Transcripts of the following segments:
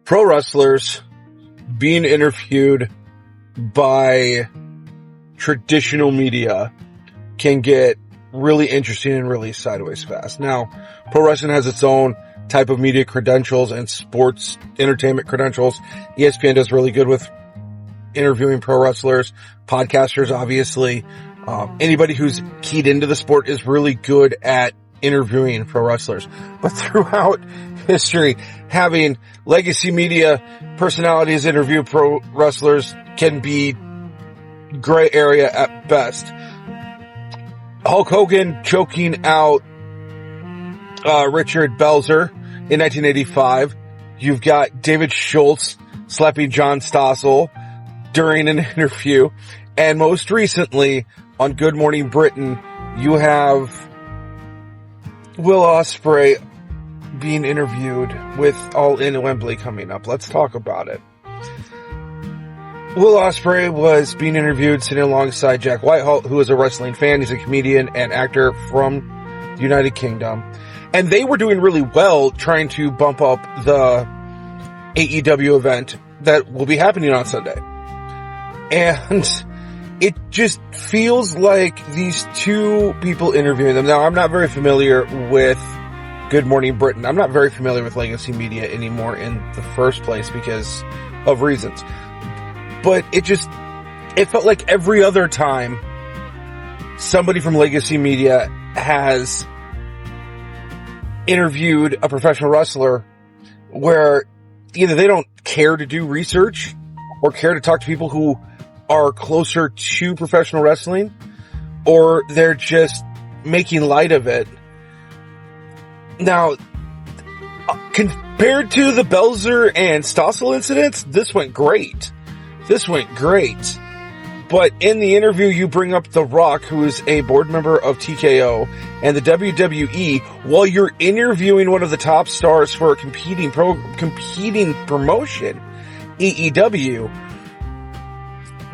pro wrestlers being interviewed by traditional media can get really interesting and really sideways fast. Now, pro wrestling has its own type of media credentials and sports entertainment credentials. ESPN does really good with interviewing pro wrestlers, podcasters, obviously. Anybody who's keyed into the sport is really good at interviewing pro wrestlers. But throughout history, having legacy media personalities interview pro wrestlers can be gray area at best. Hulk Hogan choking out Richard Belzer in 1985. You've got David Schultz slapping John Stossel during an interview. And most recently, on Good Morning Britain, you have Will Ospreay being interviewed with All In Wembley coming up. Let's talk about it. Will Ospreay was being interviewed sitting alongside Jack Whitehall, who is a wrestling fan. He's a comedian and actor from the United Kingdom. And they were doing really well trying to bump up the AEW event that will be happening on Sunday. And it just feels like these two people interviewing them. Now, I'm not very familiar with Good Morning Britain. I'm not very familiar with legacy media anymore in the first place because of reasons. But it felt like every other time somebody from legacy media has interviewed a professional wrestler where either they don't care to do research or care to talk to people who are closer to professional wrestling, or they're just making light of it. Now, compared to the Belzer and Stossel incidents, this went great. But in the interview, you bring up The Rock, who is a board member of TKO, and the WWE, while you're interviewing one of the top stars for a competing promotion, AEW.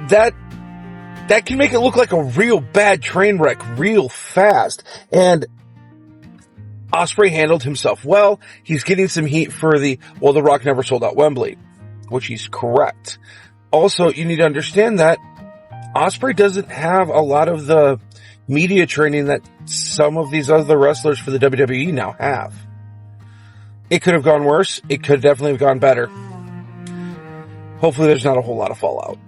That can make it look like a real bad train wreck real fast. And Ospreay handled himself well. He's getting some heat for The Rock never sold out Wembley, which he's correct. Also, you need to understand that Ospreay doesn't have a lot of the media training that some of these other wrestlers for the WWE now have. It could have gone worse. It could definitely have gone better. Hopefully there's not a whole lot of fallout.